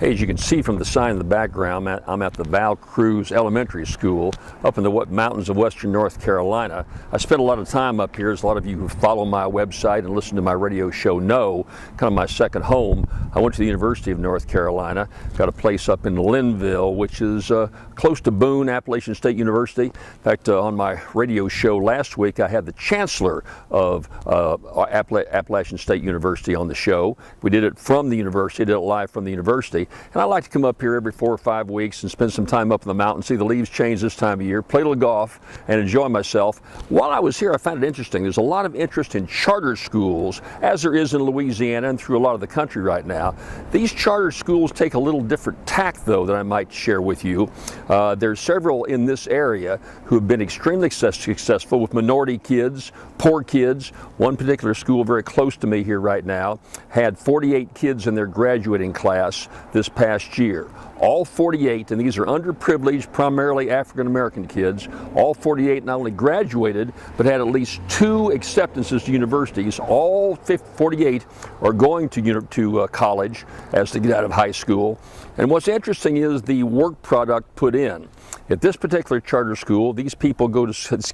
Hey, as you can see from the sign in the background, I'm at the Val Cruz Elementary School up in the mountains of western North Carolina. I spent a lot of time up here, as a lot of you who follow my website and listen to my radio show know, kind of my second home. I went to the University of North Carolina, got a place up in Linville, which is close to Boone, Appalachian State University. In fact, on my radio show last week, I had the chancellor of Appalachian State University on the show. We did it from the university, did it live from the university. And I like to come up here every 4 or 5 weeks and spend some time up in the mountains, see the leaves change this time of year, play a little golf, and enjoy myself. While I was here, I found it interesting. There's a lot of interest in charter schools, as there is in Louisiana and through a lot of the country right now. These charter schools take a little different tack, though, that I might share with you. There's several in this area who have been extremely successful with minority kids, poor kids. One particular school very close to me here right now had 48 kids in their graduating class this past year. All 48, and these are underprivileged, primarily African-American kids, all 48 not only graduated, but had at least 2 acceptances to universities. All 48 are going to college as they get out of high school. And what's interesting is the work product put in. At this particular charter school, these people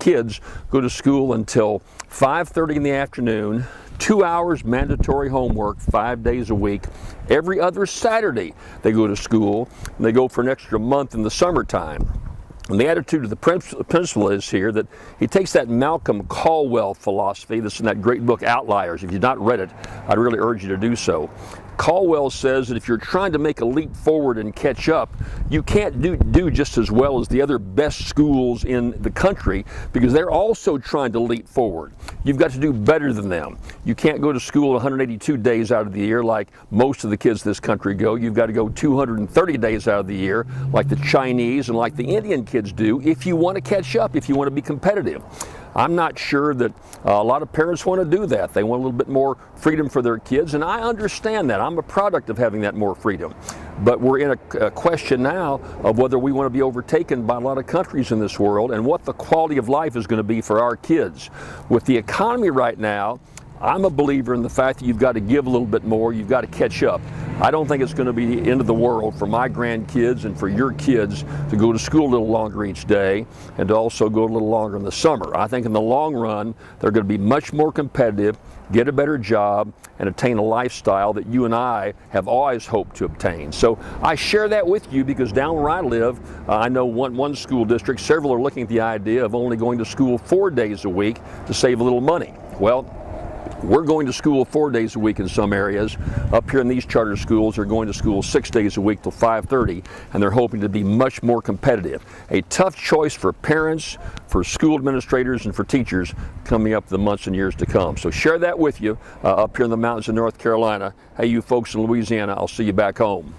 kids go to school until 5:30 in the afternoon, 2 hours mandatory homework 5 days a week. Every other Saturday they go to school, and they go for an extra month in the summertime. And the attitude of the principal is here that he takes that Malcolm Caldwell philosophy that's in that great book Outliers. If you've not read it, I'd really urge you to do so. Caldwell says that if you're trying to make a leap forward and catch up, you can't do just as well as the other best schools in the country, because they're also trying to leap forward. You've got to do better than them. You can't go to school 182 days out of the year like most of the kids in this country go. You've got to go 230 days out of the year like the Chinese and like the Indian kids do if you want to catch up, if you want to be competitive. I'm not sure that a lot of parents want to do that. They want a little bit more freedom for their kids, and I understand that. I'm a product of having that more freedom. But we're in a question now of whether we want to be overtaken by a lot of countries in this world and what the quality of life is going to be for our kids. With the economy right now, I'm a believer in the fact that you've got to give a little bit more, you've got to catch up. I don't think it's going to be the end of the world for my grandkids and for your kids to go to school a little longer each day and to also go a little longer in the summer. I think in the long run, they're going to be much more competitive, get a better job, and attain a lifestyle that you and I have always hoped to obtain. So I share that with you because down where I live, I know one school district, several are looking at the idea of only going to school 4 days a week to save a little money. Well, we're going to school 4 days a week in some areas. Up here in these charter schools, they're going to school 6 days a week till 5:30, and they're hoping to be much more competitive. A tough choice for parents, for school administrators, and for teachers coming up the months and years to come. So share that with you up here in the mountains of North Carolina. Hey, you folks in Louisiana, I'll see you back home.